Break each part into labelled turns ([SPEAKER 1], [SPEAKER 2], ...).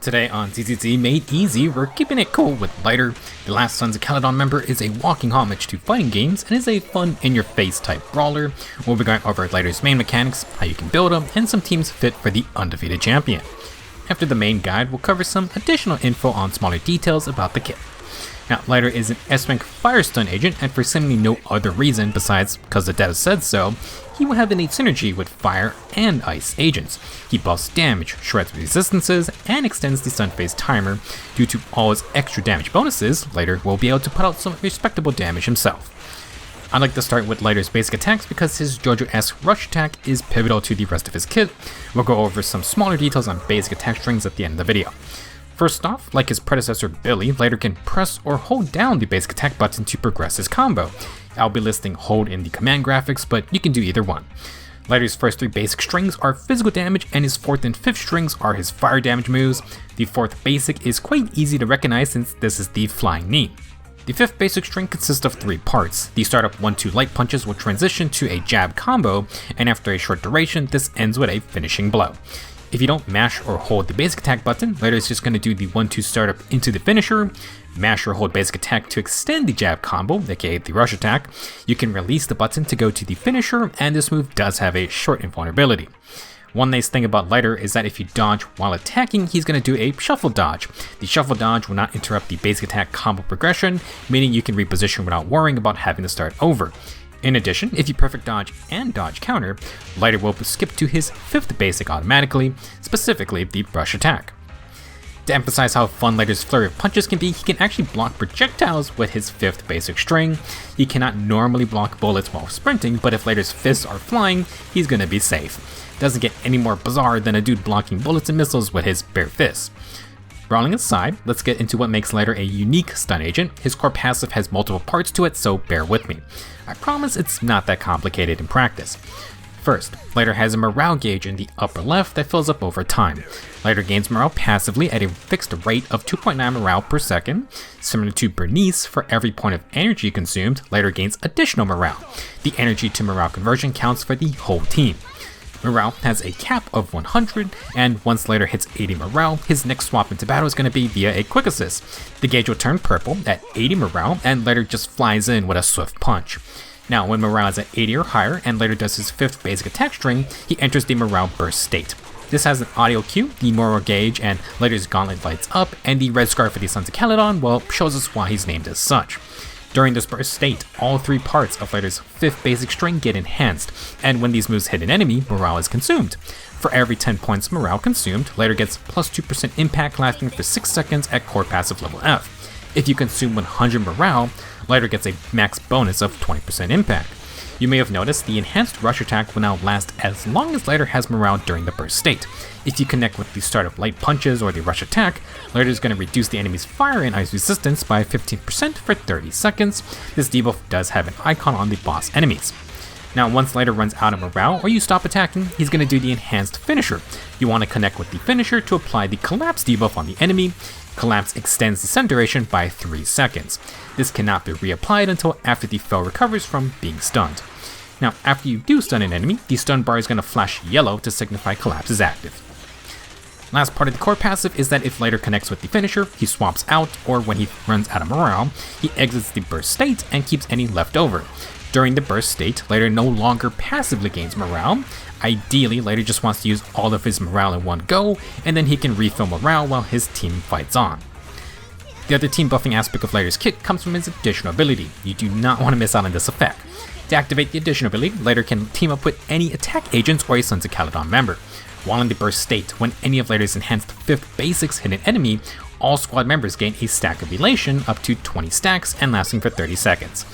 [SPEAKER 1] Today on ZZZ Made Easy, we're keeping it cool with Lighter. The last Sons of Caledon member is a walking homage to fighting games and is a fun in-your-face type brawler. We'll be going over Lighter's main mechanics, how you can build him, and some teams fit for the undefeated champion. After the main guide, we'll cover some additional info on smaller details about the kit. Now, Lighter is an S-rank fire stun agent, and for seemingly no other reason besides because the devs said so, he will have innate synergy with fire and ice agents. He buffs damage, shreds resistances, and extends the stun phase timer. Due to all his extra damage bonuses, Lighter will be able to put out some respectable damage himself. I'd like to start with Lighter's basic attacks because his JoJo-esque rush attack is pivotal to the rest of his kit. We'll go over some smaller details on basic attack strings at the end of the video. First off, like his predecessor Billy, Lighter can press or hold down the basic attack button to progress his combo. I'll be listing hold in the command graphics, but you can do either one. Lighter's first three basic strings are physical damage, and his fourth and fifth strings are his fire damage moves. The fourth basic is quite easy to recognize since this is the flying knee. The fifth basic string consists of three parts. The startup 1-2 light punches will transition to a jab combo, and after a short duration, this ends with a finishing blow. If you don't mash or hold the basic attack button, Lighter is just going to do the 1-2 startup into the finisher, mash or hold basic attack to extend the jab combo, aka the rush attack. You can release the button to go to the finisher, and this move does have a short invulnerability. One nice thing about Lighter is that if you dodge while attacking, he's going to do a shuffle dodge. The shuffle dodge will not interrupt the basic attack combo progression, meaning you can reposition without worrying about having to start over. In addition, if you perfect dodge and dodge counter, Lighter will skip to his fifth basic automatically, specifically the rush attack. To emphasize how fun Lighter's flurry of punches can be, he can actually block projectiles with his fifth basic string. He cannot normally block bullets while sprinting, but if Lighter's fists are flying, he's gonna be safe. Doesn't get any more bizarre than a dude blocking bullets and missiles with his bare fists. Brawling aside, let's get into what makes Lighter a unique stun agent. His core passive has multiple parts to it, so bear with me. I promise it's not that complicated in practice. First, Lighter has a morale gauge in the upper left that fills up over time. Lighter gains morale passively at a fixed rate of 2.9 morale per second. Similar to Bernice, for every point of energy consumed, Lighter gains additional morale. The energy to morale conversion counts for the whole team. Morale has a cap of 100, and once Lighter hits 80 morale, his next swap into battle is going to be via a quick assist. The gauge will turn purple at 80 morale, and Lighter just flies in with a swift punch. Now, when morale is at 80 or higher, and Lighter does his fifth basic attack string, he enters the morale burst state. This has an audio cue, the morale gauge, and Lighter's gauntlet lights up, and the red scarf of the Sons of Caledon, well, shows us why he's named as such. During this burst state, all three parts of Lighter's fifth basic string get enhanced, and when these moves hit an enemy, morale is consumed. For every 10 points morale consumed, Lighter gets plus 2% impact lasting for 6 seconds at core passive level F. If you consume 100 morale, Lighter gets a max bonus of 20% impact. You may have noticed the enhanced rush attack will now last as long as Lighter has morale during the burst state. If you connect with the startup light punches or the rush attack, Lighter is going to reduce the enemy's fire and ice resistance by 15% for 30 seconds. This debuff does have an icon on the boss enemies. Now, once Lighter runs out of morale or you stop attacking, he's going to do the enhanced finisher. You want to connect with the finisher to apply the collapse debuff on the enemy. Collapse extends the stun duration by 3 seconds. This cannot be reapplied until after the foe recovers from being stunned. Now, after you do stun an enemy, the stun bar is going to flash yellow to signify collapse is active. Last part of the core passive is that if Lighter connects with the finisher, he swaps out, or when he runs out of morale, he exits the burst state and keeps any left over. During the burst state, Lighter no longer passively gains morale. Ideally, Lighter just wants to use all of his morale in one go, and then he can refill morale while his team fights on. The other team buffing aspect of Lighter's kit comes from his additional ability. You do not want to miss out on this effect. To activate the additional ability, Lighter can team up with any attack agents or a Sons of Caledon member. While in the burst state, when any of Lighter's enhanced fifth basics hit an enemy, all squad members gain a stack of elation up to 20 stacks and lasting for 30 seconds.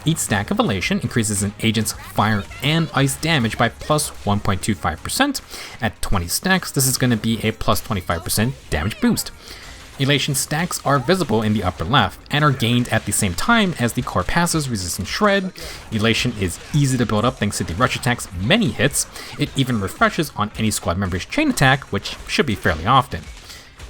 [SPEAKER 1] Each stack of elation increases an agent's fire and ice damage by plus 1.25%. At 20 stacks, this is going to be a plus 25% damage boost. Elation stacks are visible in the upper left and are gained at the same time as the core passives resistant shred. Elation is easy to build up thanks to the rush attack's many hits. It even refreshes on any squad member's chain attack, which should be fairly often.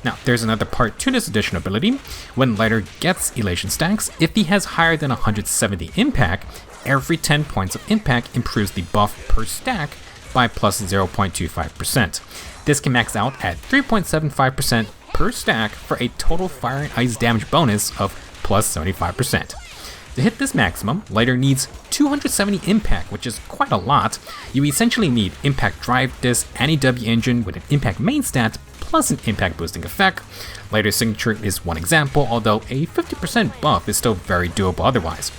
[SPEAKER 1] Now, there's another part to this additional ability. When Lighter gets elation stacks, if he has higher than 170 impact, every 10 points of impact improves the buff per stack by plus 0.25%. This can max out at 3.75% per stack for a total fire and ice damage bonus of plus 75%. To hit this maximum, Lighter needs 270 impact, which is quite a lot. You essentially need impact drive disc and a W engine with an impact main stat plus an impact boosting effect. Lighter's signature is one example, although a 50% buff is still very doable otherwise.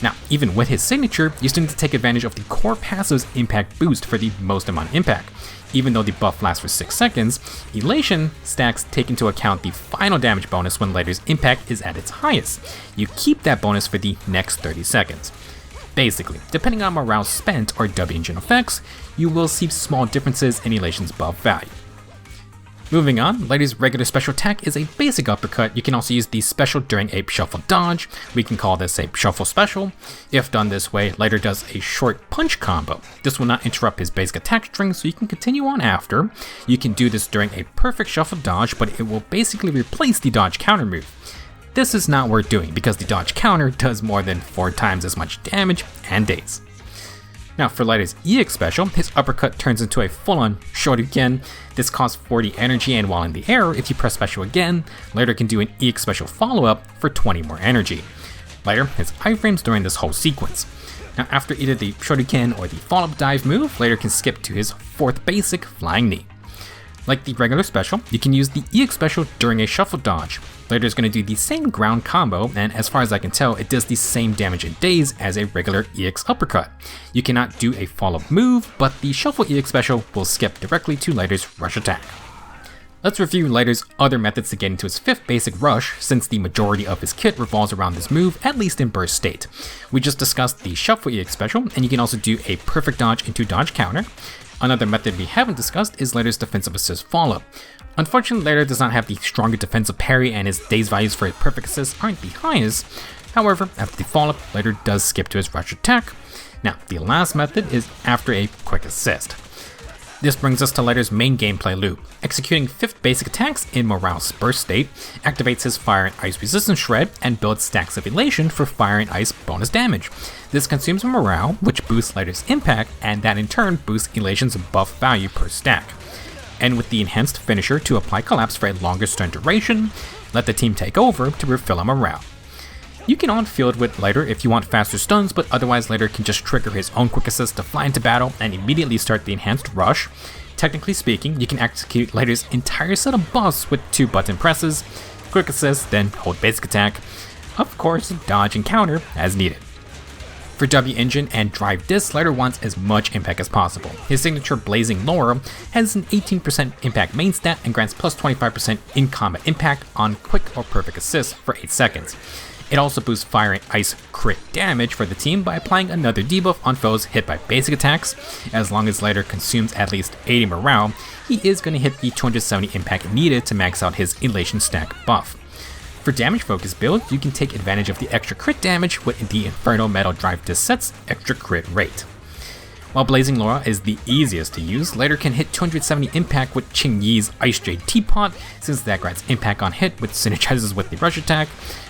[SPEAKER 1] Now, even with his signature, you still need to take advantage of the core passive's impact boost for the most amount of impact. Even though the buff lasts for 6 seconds, Elation stacks take into account the final damage bonus when Lighter's impact is at its highest. You keep that bonus for the next 30 seconds. Basically, depending on morale spent or W engine effects, you will see small differences in Elation's buff value. Moving on, Lighter's regular special attack is a basic uppercut. You can also use the special during a shuffle dodge. We can call this a shuffle special. If done this way, Lighter does a short punch combo. This will not interrupt his basic attack string, so you can continue on after. You can do this during a perfect shuffle dodge, but it will basically replace the dodge counter move. This is not worth doing because the dodge counter does more than 4 times as much damage and daze. Now for Lighter's EX special, his uppercut turns into a full-on Shoryuken. This costs 40 energy, and while in the air, if you press special again, Lighter can do an EX special follow-up for 20 more energy. Lighter has iframes during this whole sequence. Now after either the Shoryuken or the follow-up dive move, Lighter can skip to his 4th basic, Flying Knee. Like the regular special, you can use the EX special during a shuffle dodge. Lighter is going to do the same ground combo, and as far as I can tell, it does the same damage and daze as a regular EX uppercut. You cannot do a follow-up move, but the shuffle EX special will skip directly to Lighter's rush attack. Let's review Lighter's other methods to get into his 5th basic rush, since the majority of his kit revolves around this move, at least in burst state. We just discussed the shuffle EX special, and you can also do a perfect dodge into dodge counter. Another method we haven't discussed is Lighter's defensive assist follow-up. Unfortunately, Lighter does not have the stronger defensive parry, and his daze values for his perfect assist aren't the highest. However, after the follow-up, Lighter does skip to his rush attack. Now, the last method is after a quick assist. This brings us to Lighter's main gameplay loop. Executing 5th basic attacks in Morale's burst state, activates his Fire and Ice resistance shred, and builds stacks of Elation for Fire and Ice bonus damage. This consumes Morale, which boosts Lighter's impact, and that in turn boosts Elation's buff value per stack. And with the enhanced finisher to apply collapse for a longer stun duration, let the team take over to refill a morale. You can on-field with Lighter if you want faster stuns, but otherwise Lighter can just trigger his own quick assist to fly into battle and immediately start the enhanced rush. Technically speaking, you can execute Lighter's entire set of buffs with 2 button presses, quick assist, then hold basic attack. Of course, dodge and counter as needed. For W engine and drive disc, Lighter wants as much impact as possible. His signature Blazing Laura has an 18% impact main stat and grants plus 25% in combat impact on quick or perfect assist for 8 seconds. It also boosts Fire and Ice crit damage for the team by applying another debuff on foes hit by basic attacks. As long as Lighter consumes at least 80 morale, he is going to hit the 270 impact needed to max out his Elation stack buff. For damage focused builds, you can take advantage of the extra crit damage with the Inferno Metal Drive Disc set's extra crit rate. While Blazing Laura is the easiest to use, Lighter can hit 270 impact with Qing Yi's Ice Jade Teapot, since that grants impact on hit which synergizes with the rush attack.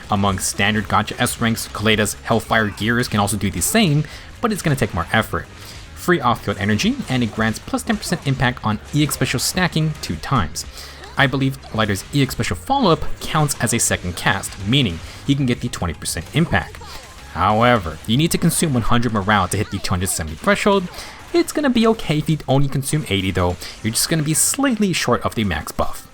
[SPEAKER 1] Among standard Gacha S ranks, Kaleda's Hellfire Gears can also do the same, but it's going to take more effort. Free off-field energy, and it grants plus 10% impact on EX special stacking 2 times. I believe Lighter's EX special follow-up counts as a second cast, meaning he can get the 20% impact. However, you need to consume 100 morale to hit the 270 threshold. It's gonna be okay if you only consume 80 though, you're just gonna be slightly short of the max buff.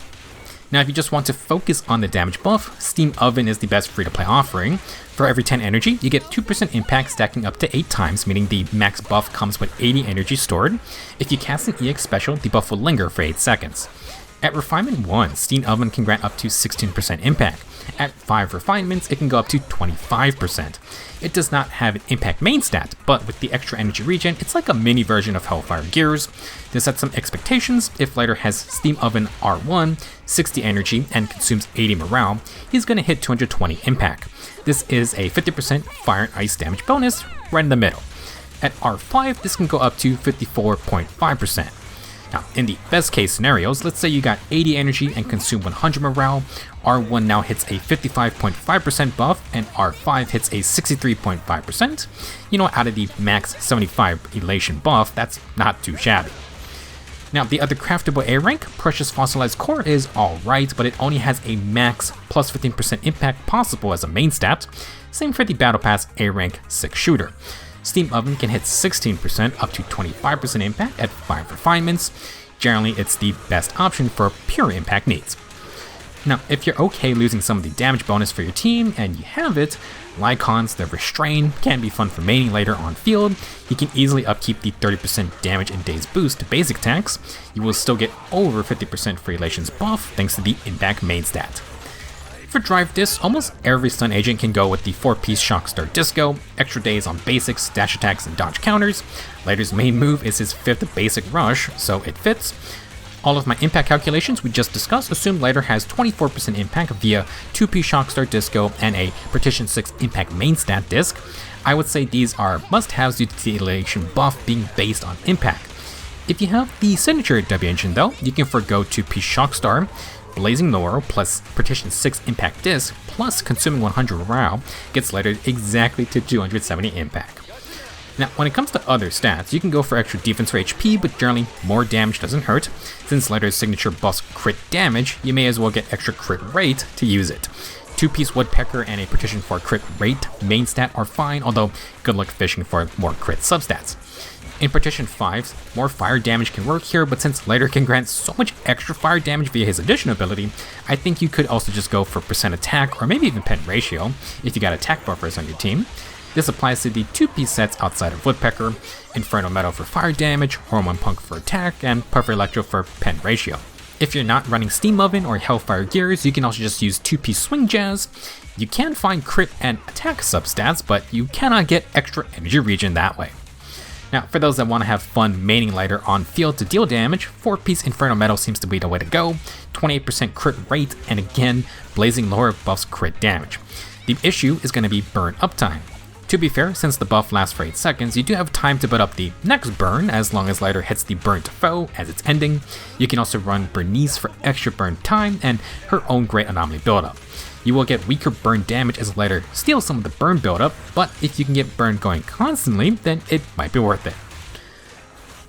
[SPEAKER 1] Now if you just want to focus on the damage buff, Steam Oven is the best free-to-play offering. For every 10 energy, you get 2% impact stacking up to 8 times, meaning the max buff comes with 80 energy stored. If you cast an EX special, the buff will linger for 8 seconds. At Refinement 1, Steam Oven can grant up to 16% impact. At 5 refinements, it can go up to 25%. It does not have an impact main stat, but with the extra energy regen, it's like a mini version of Hellfire Gears. To set some expectations, if Lighter has Steam Oven R1, 60 energy, and consumes 80 morale, he's going to hit 220 impact. This is a 50% Fire and Ice damage bonus right in the middle. At R5, this can go up to 54.5%. Now, in the best case scenarios, let's say you got 80 energy and consume 100 morale, R1 now hits a 55.5% buff, and R5 hits a 63.5%. You know, out of the max 75 elation buff, that's not too shabby. Now, the other craftable A rank, Precious Fossilized Core, is alright, but it only has a max plus 15% impact possible as a main stat. Same for the Battle Pass A rank 6 shooter. Steam Oven can hit 16% up to 25% impact at 5 refinements. Generally, it's the best option for pure impact needs. Now, if you're okay losing some of the damage bonus for your team, and you have it, Lycon's The Restrain can be fun for maining later on field. You can easily upkeep the 30% damage and daze boost to basic attacks. You will still get over 50% for Elation's buff thanks to the impact main stat. For Drive Disc, almost every stun agent can go with the 4-piece Shockstar Disco, extra days on basics, dash attacks, and dodge counters. Lighter's main move is his 5th basic rush, so it fits. All of my impact calculations we just discussed assume Lighter has 24% impact via 2-piece Shockstar Disco and a Partition 6 impact main stat disc. I would say these are must-haves due to the Elation buff being based on impact. If you have the signature W engine though, you can forgo 2-piece Shockstar, Blazing Laurel plus Partition 6 impact disc plus Consuming 100 morale gets Lighter exactly to 270 impact. Now, when it comes to other stats, you can go for extra defense for HP, but generally more damage doesn't hurt. Since Lighter's signature buffs crit damage, you may as well get extra crit rate to use it. 2-piece Woodpecker and a Partition 4 crit rate main stat are fine, although good luck fishing for more crit substats. In Partition 5, more fire damage can work here, but since Lighter can grant so much extra fire damage via his addition ability, I think you could also just go for percent attack or maybe even pen ratio if you got attack buffers on your team. This applies to the 2-piece sets outside of Woodpecker, Inferno Metal for fire damage, Hormone Punk for attack, and Puffer Electro for pen ratio. If you're not running Steam Oven or Hellfire Gears, you can also just use 2-piece Swing Jazz. You can find crit and attack substats, but you cannot get extra energy regen that way. Now, for those that want to have fun maining Lighter on field to deal damage, 4-piece Inferno Metal seems to be the way to go, 28% crit rate, and again, Blazing Laurel buffs crit damage. The issue is going to be burn uptime. To be fair, since the buff lasts for 8 seconds, you do have time to build up the next burn as long as Lighter hits the burn to foe as it's ending. You can also run Bernice for extra burn time and her own great anomaly buildup. You will get weaker burn damage as Lighter steals some of the burn buildup, but if you can get burn going constantly, then it might be worth it.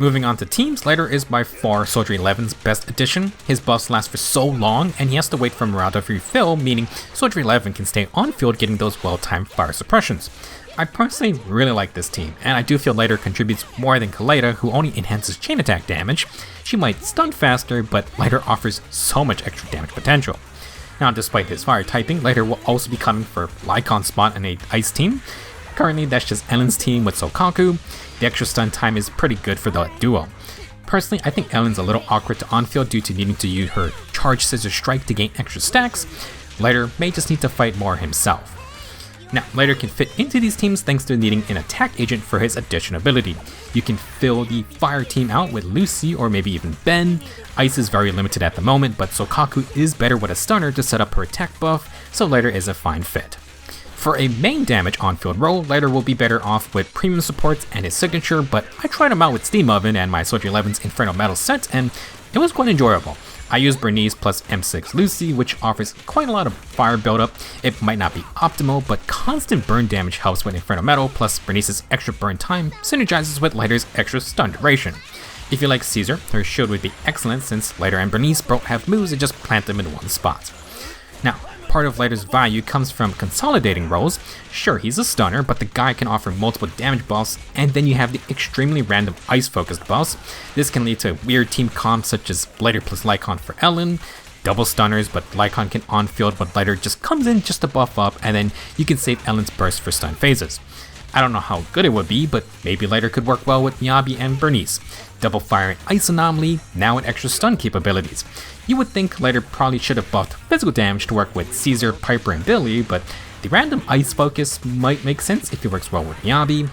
[SPEAKER 1] Moving on to teams, Lighter is by far Soldier 11's best addition. His buffs last for so long, and he has to wait for morale to refill, meaning Soldier 11 can stay on field getting those well-timed fire suppressions. I personally really like this team, and I do feel Lighter contributes more than Kaleda, who only enhances chain attack damage. She might stun faster, but Lighter offers so much extra damage potential. Now, despite his fire typing, Lighter will also be coming for Lycon's spot in a ice team. Currently, that's just Ellen's team with Sokaku. The extra stun time is pretty good for the duo. Personally, I think Ellen's a little awkward to on-field due to needing to use her Charge Scissor Strike to gain extra stacks. Lighter may just need to fight more himself. Now, Lighter can fit into these teams thanks to needing an attack agent for his addition ability. You can fill the fire team out with Lucy or maybe even Ben. Ice is very limited at the moment, but Sokaku is better with a stunner to set up her attack buff, so Lighter is a fine fit. For a main damage on-field role, Lighter will be better off with premium supports and his signature, but I tried him out with Steam Oven and my Soldier 11's Inferno Metal set, and it was quite enjoyable. I used Bernice plus M6 Lucy, which offers quite a lot of fire buildup. It might not be optimal, but constant burn damage helps with Inferno Metal, plus Bernice's extra burn time synergizes with Lighter's extra stun duration. If you like Caesar, her shield would be excellent since Lighter and Bernice both have moves that just plant them in one spot. Now, part of Lighter's value comes from consolidating roles. Sure, he's a stunner, but the guy can offer multiple damage buffs, and then you have the extremely random ice-focused buffs. This can lead to weird team comps such as Lighter plus Lycon for Ellen, double stunners, but Lycon can on-field, but Lighter just comes in just to buff up, and then you can save Ellen's burst for stun phases. I don't know how good it would be, but maybe Lighter could work well with Miyabi and Bernice. Double Fire and Ice Anomaly, now with extra stun capabilities. You would think Lighter probably should have buffed physical damage to work with Caesar, Piper, and Billy, but the random ice focus might make sense if it works well with Miyabi.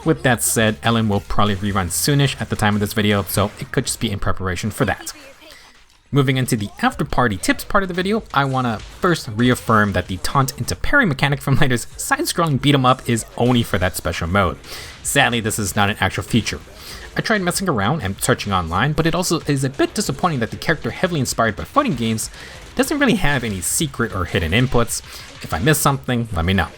[SPEAKER 1] With that said, Ellen will probably rerun soonish at the time of this video, so it could just be in preparation for that. Moving into the after party tips part of the video, I want to first reaffirm that the taunt into parry mechanic from Lighter's side-scrolling beat 'em up is only for that special mode. Sadly, this is not an actual feature. I tried messing around and searching online, but it also is a bit disappointing that the character heavily inspired by fighting games doesn't really have any secret or hidden inputs. If I missed something, let me know.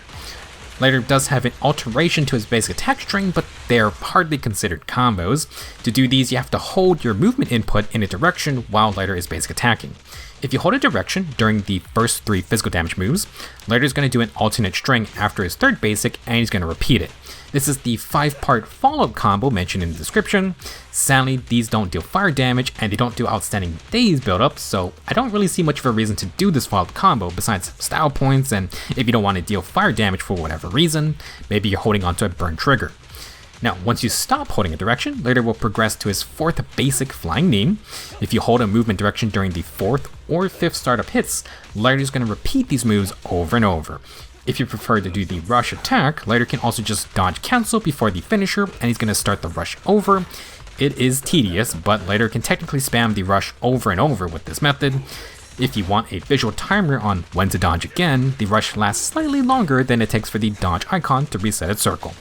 [SPEAKER 1] Lighter does have an alteration to his basic attack string, but they're hardly considered combos. To do these, you have to hold your movement input in a direction while Lighter is basic attacking. If you hold a direction during the first 3 physical damage moves, Lighter is going to do an alternate string after his 3rd basic, and he's going to repeat it. This is the 5-part follow-up combo mentioned in the description. Sadly, these don't deal fire damage, and they don't do outstanding daze buildup, so I don't really see much of a reason to do this follow-up combo besides style points, and if you don't want to deal fire damage for whatever reason, maybe you're holding onto a burn trigger. Now, once you stop holding a direction, Lighter will progress to his 4th basic flying knee. If you hold a movement direction during the 4th or 5th startup hits, Lighter is going to repeat these moves over and over. If you prefer to do the rush attack, Lighter can also just dodge cancel before the finisher, and he's going to start the rush over. It is tedious, but Lighter can technically spam the rush over and over with this method. If you want a visual timer on when to dodge again, the rush lasts slightly longer than it takes for the dodge icon to reset its circle.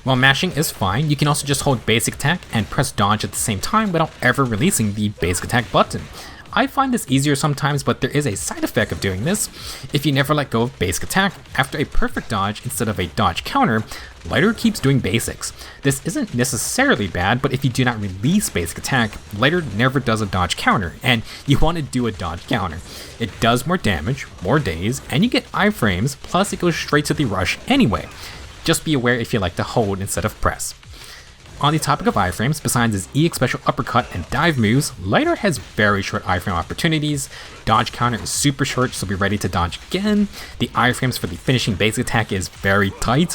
[SPEAKER 1] While mashing is fine, you can also just hold basic attack and press dodge at the same time without ever releasing the basic attack button. I find this easier sometimes, but there is a side effect of doing this. If you never let go of basic attack, after a perfect dodge instead of a dodge counter, Lighter keeps doing basics. This isn't necessarily bad, but if you do not release basic attack, Lighter never does a dodge counter, and you want to do a dodge counter. It does more damage, more daze, and you get iframes, plus it goes straight to the rush anyway. Just be aware if you like to hold instead of press. On the topic of iframes, besides his EX special uppercut and dive moves, Lighter has very short iframe opportunities. Dodge counter is super short, so be ready to dodge again. The iframes for the finishing basic attack is very tight.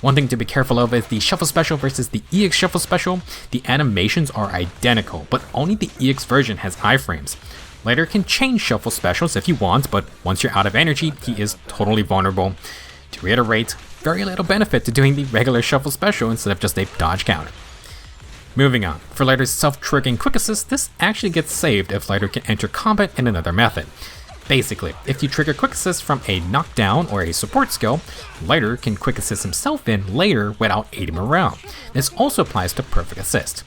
[SPEAKER 1] One thing to be careful of is the shuffle special versus the EX shuffle special. The animations are identical, but only the EX version has iframes. Lighter can change shuffle specials if you want, but once you're out of energy, he is totally vulnerable. To reiterate, very little benefit to doing the regular shuffle special instead of just a dodge counter. Moving on, for Lighter's self-triggering quick assist, this actually gets saved if Lighter can enter combat in another method. Basically, if you trigger quick assist from a knockdown or a support skill, Lighter can quick assist himself in later without aiding morale. This also applies to perfect assist.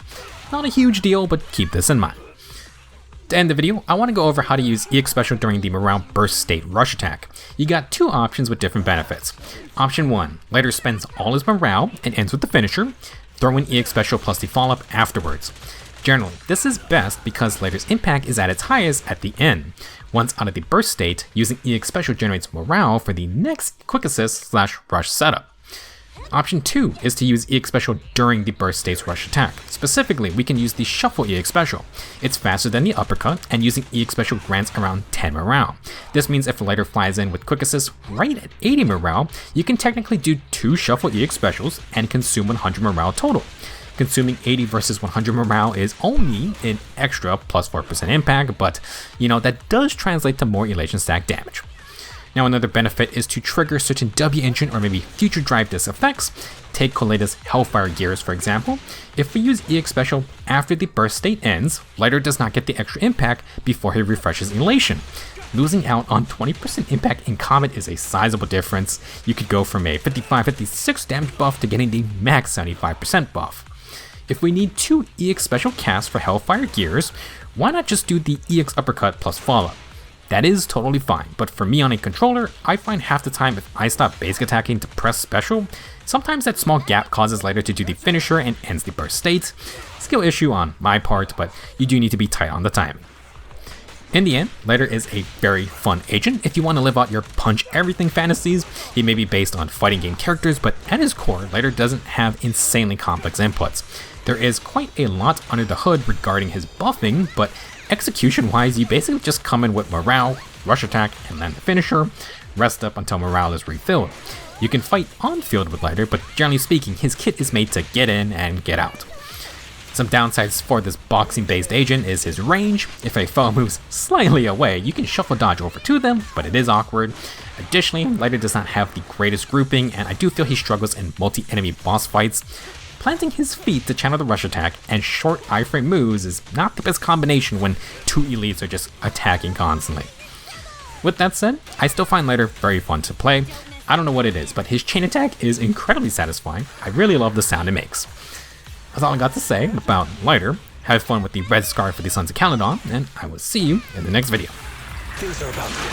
[SPEAKER 1] Not a huge deal, but keep this in mind. To end the video, I want to go over how to use EX special during the morale burst state rush attack. You got 2 options with different benefits. Option 1, Lighter spends all his morale and ends with the finisher. Throw in EX special plus the follow-up afterwards. Generally, this is best because Lighter's impact is at its highest at the end. Once out of the burst state, using EX special generates morale for the next quick assist / rush setup. Option 2 is to use EX special during the burst state's rush attack. Specifically, we can use the shuffle EX special. It's faster than the uppercut, and using EX special grants around 10 morale. This means if Lighter flies in with quick assist right at 80 morale, you can technically do 2 shuffle EX specials and consume 100 morale total. Consuming 80 versus 100 morale is only an extra plus 4% impact, but that does translate to more elation stack damage. Now another benefit is to trigger certain W engine or maybe future drive disc effects. Take Coletta's Hellfire Gears for example. If we use EX special after the burst state ends, Lighter does not get the extra impact before he refreshes elation. Losing out on 20% impact in combat is a sizable difference. You could go from a 55-56 damage buff to getting the max 75% buff. If we need 2 EX special casts for Hellfire Gears, why not just do the EX uppercut plus follow-up? That is totally fine, but for me on a controller, I find half the time if I stop basic attacking to press special, sometimes that small gap causes Lighter to do the finisher and ends the burst state. Skill issue on my part, but you do need to be tight on the timing. In the end, Lighter is a very fun agent. If you want to live out your punch everything fantasies, he may be based on fighting game characters, but at his core, Lighter doesn't have insanely complex inputs. There is quite a lot under the hood regarding his buffing, but execution-wise, you basically just come in with morale, rush attack, and land the finisher, rest up until morale is refilled. You can fight on field with Lighter, but generally speaking, his kit is made to get in and get out. Some downsides for this boxing-based agent is his range. If a foe moves slightly away, you can shuffle dodge over to them, but it is awkward. Additionally, Lighter does not have the greatest grouping, and I do feel he struggles in multi-enemy boss fights. Planting his feet to channel the rush attack and short iframe moves is not the best combination when 2 elites are just attacking constantly. With that said, I still find Lighter very fun to play. I don't know what it is, but his chain attack is incredibly satisfying. I really love the sound it makes. That's all I got to say about Lighter. Have fun with the red scarf for the Sons of Caledon, and I will see you in the next video.
[SPEAKER 2] Things are about to get